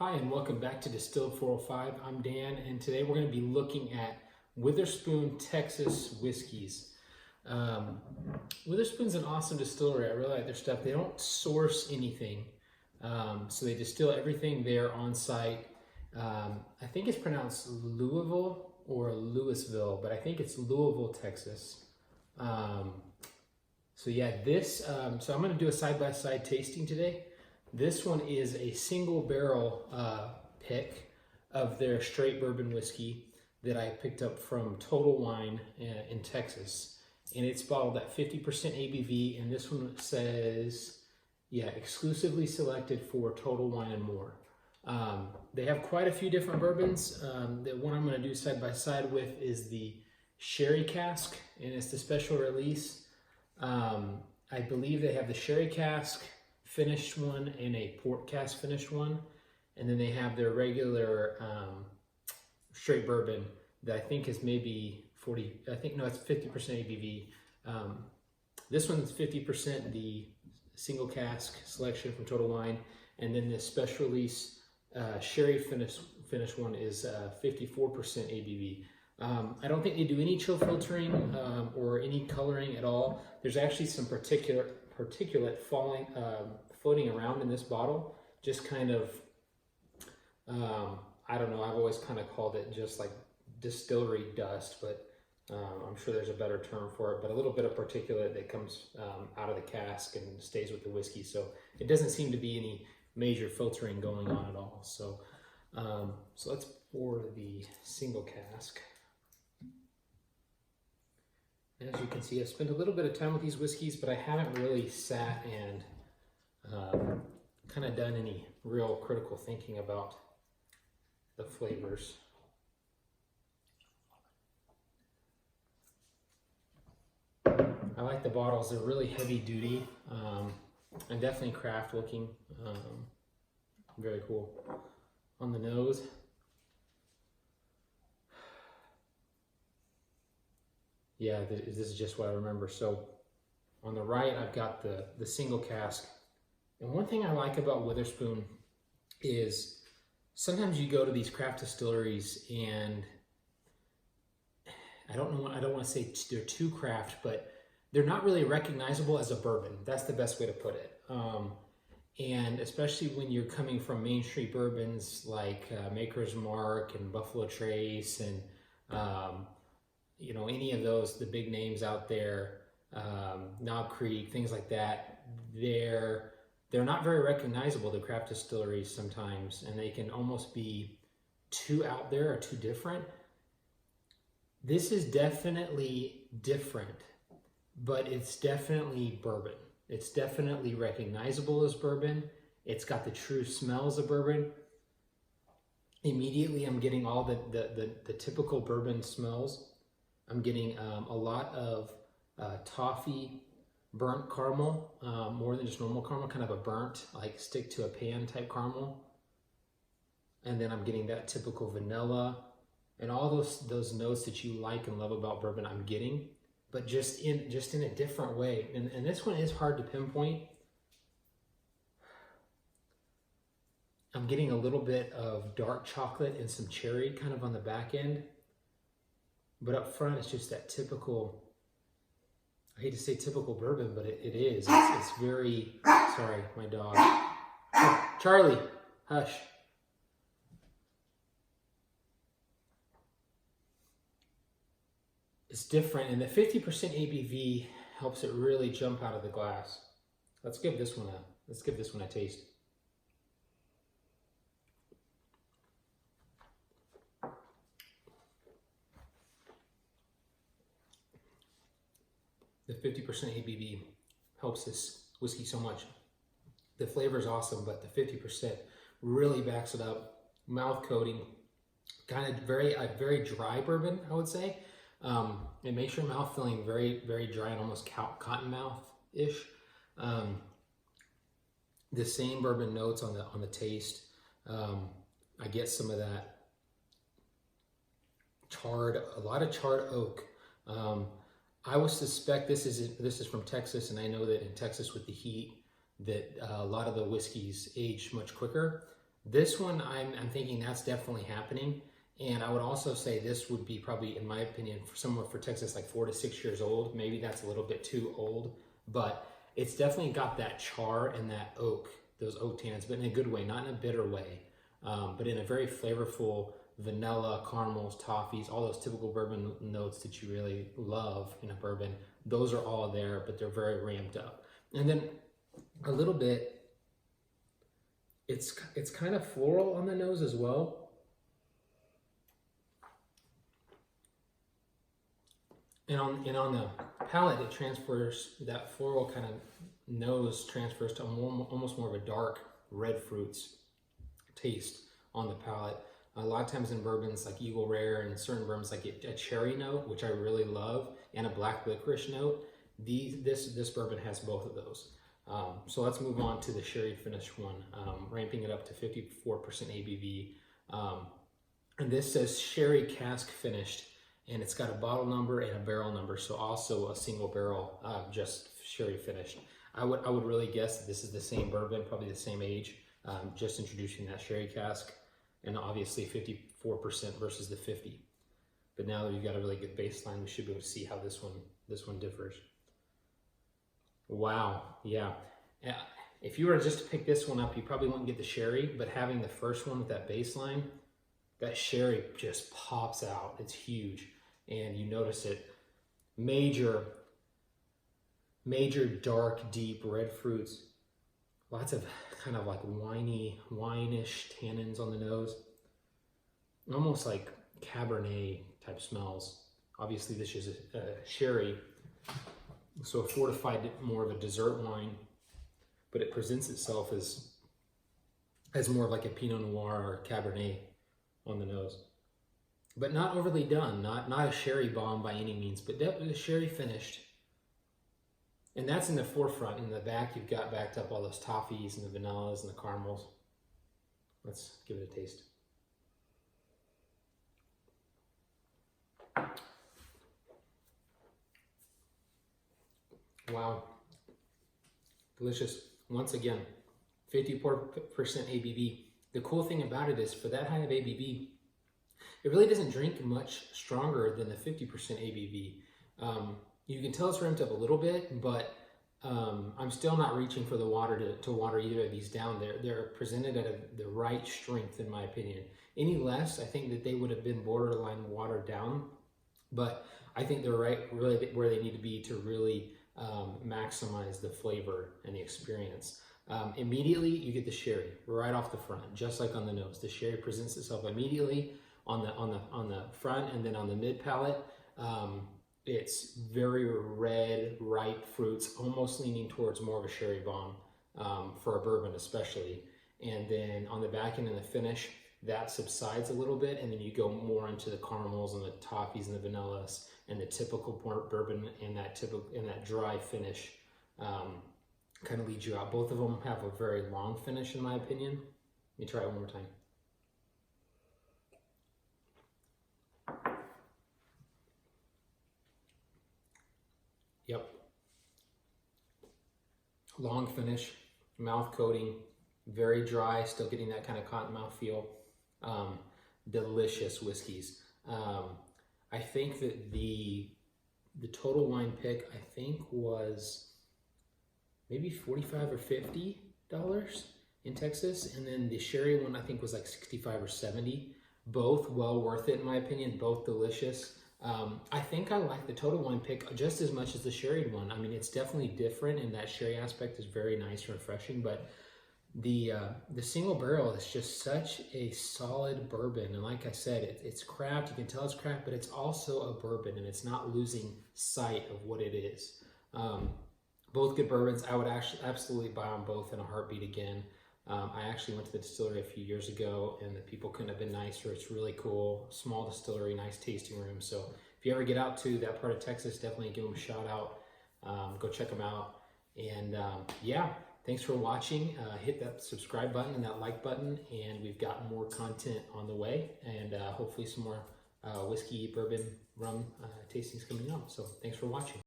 Hi, and welcome back to Distilled 405. I'm Dan, and today we're going to be looking at Witherspoon Texas whiskeys. Witherspoon's an awesome distillery. I really like their stuff. They don't source anything, so they distill everything there on site. I think it's pronounced Louisville or Louisville, but I think it's Louisville, Texas. So I'm going to do a side-by-side tasting today. This one is a single barrel pick of their straight bourbon whiskey that I picked up from Total Wine in Texas. And it's bottled at 50% ABV, and this one says, exclusively selected for Total Wine and More. They have quite a few different bourbons. The one I'm going to do side by side with is the Sherry Cask, and it's the special release. I believe they have the Sherry Cask finished one and a port cask finished one, and then they have their regular straight bourbon that I think is maybe 40. It's 50% ABV. This one's 50%, the single cask selection from Total Wine, and then the special release sherry finished one is 54% ABV. I don't think they do any chill filtering or any coloring at all. There's actually some particulate floating around in this bottle, just kind of, I don't know, I've always kind of called it just like distillery dust, but I'm sure there's a better term for it, but a little bit of particulate that comes out of the cask and stays with the whiskey. So it doesn't seem to be any major filtering going on at all. So let's pour the single cask. As you can see, I've spent a little bit of time with these whiskeys, but I haven't really sat and kind of done any real critical thinking about the flavors. I like the bottles. They're really heavy duty and definitely craft looking. Very cool. On the nose, this is just what I remember. So on the right, I've got the single cask. And one thing I like about Witherspoon is sometimes you go to these craft distilleries and I don't want to say they're too craft, but they're not really recognizable as a bourbon. That's the best way to put it. And especially when you're coming from Main Street bourbons like Maker's Mark and Buffalo Trace and any of those, the big names out there, Knob Creek, things like that, they're not very recognizable, the craft distilleries sometimes, and they can almost be too out there or too different. This is definitely different, but it's definitely bourbon. It's definitely recognizable as bourbon. It's got the true smells of bourbon. Immediately, I'm getting all the typical bourbon smells. I'm getting a lot of toffee, burnt caramel, more than just normal caramel, kind of a burnt, like stick to a pan type caramel. And then I'm getting that typical vanilla and all those notes that you like and love about bourbon I'm getting, but just in a different way. And this one is hard to pinpoint. I'm getting a little bit of dark chocolate and some cherry kind of on the back end. But up front, it's just that typical, I hate to say typical bourbon, but it is. It's very, sorry, my dog. Oh, Charlie, hush. It's different, and the 50% ABV helps it really jump out of the glass. Let's give this one a taste. The 50% ABV helps this whiskey so much. The flavor is awesome, but the 50% really backs it up. Mouth coating, kind of a very dry bourbon, I would say. It makes your mouth feeling very, very dry and almost cotton mouth-ish. The same bourbon notes on the taste. I get some of that a lot of charred oak. I would suspect this is from Texas, and I know that in Texas with the heat that a lot of the whiskeys age much quicker. This one, I'm thinking that's definitely happening. And I would also say this would be probably, in my opinion, for somewhere for Texas, like 4 to 6 years old. Maybe that's a little bit too old, but it's definitely got that char and that oak, those oak tannins, but in a good way, not in a bitter way, but in a very flavorful vanilla, caramels, toffees, all those typical bourbon notes that you really love in a bourbon. Those are all there, but they're very ramped up. And then a little bit, it's kind of floral on the nose as well. And on the palate, it transfers, that floral kind of nose transfers to almost more of a dark red fruits taste on the palate. A lot of times in bourbons like Eagle Rare and certain bourbons like a cherry note, which I really love, and a black licorice note. This bourbon has both of those. So let's move on to the sherry finished one, ramping it up to 54% ABV. And this says sherry cask finished, and it's got a bottle number and a barrel number, so also a single barrel, just sherry finished. I would really guess that this is the same bourbon, probably the same age, just introducing that sherry cask, and obviously 54% versus the 50. But now that we've got a really good baseline, we should be able to see how this one differs. Wow, yeah. If you were just to pick this one up, you probably wouldn't get the sherry, but having the first one with that baseline, that sherry just pops out. It's huge, and you notice it. Major dark, deep red fruits. Lots of kind of like wine-ish tannins on the nose. Almost like Cabernet type smells. Obviously this is a sherry, so a fortified, more of a dessert wine, but it presents itself as more of like a Pinot Noir or Cabernet on the nose. But not overly done, not a sherry bomb by any means, but definitely sherry finished. And that's in the forefront. In the back, you've got backed up all those toffees and the vanillas and the caramels. Let's give it a taste. Wow. Delicious. Once again, 54% ABV. The cool thing about it is for that high of ABV, it really doesn't drink much stronger than the 50% ABV. You can tell it's ramped up a little bit, but I'm still not reaching for the water to water either of these down. They're presented at the right strength, in my opinion. Any less, I think that they would have been borderline watered down, but I think they're right really where they need to be to really maximize the flavor and the experience. Immediately, you get the sherry right off the front, just like on the nose. The sherry presents itself immediately on the front, and then on the mid palate. It's very red, ripe fruits, almost leaning towards more of a sherry bomb for a bourbon especially. And then on the back end and the finish, that subsides a little bit, and then you go more into the caramels and the toffees and the vanillas and the typical bourbon and that dry finish kind of leads you out. Both of them have a very long finish, in my opinion. Let me try it one more time. Yep. Long finish, mouth coating, very dry, still getting that kind of cotton mouth feel. Delicious whiskeys. I think that the total wine pick, I think, was maybe $45 or $50 in Texas, and then the sherry one I think was like $65 or $70. Both well worth it, in my opinion. Both delicious. I think I like the total wine pick just as much as the sherry one. I mean, it's definitely different, and that sherry aspect is very nice and refreshing, but the single barrel is just such a solid bourbon. And like I said, it's craft. You can tell it's craft, but it's also a bourbon, and it's not losing sight of what it is. Both good bourbons. I would actually absolutely buy them both in a heartbeat again. I actually went to the distillery a few years ago, and the people couldn't have been nicer. It's really cool. Small distillery, nice tasting room. So if you ever get out to that part of Texas, definitely give them a shout out. Go check them out. And yeah, thanks for watching. Hit that subscribe button and that like button, and we've got more content on the way, and hopefully some more whiskey, bourbon, rum tastings coming up. So thanks for watching.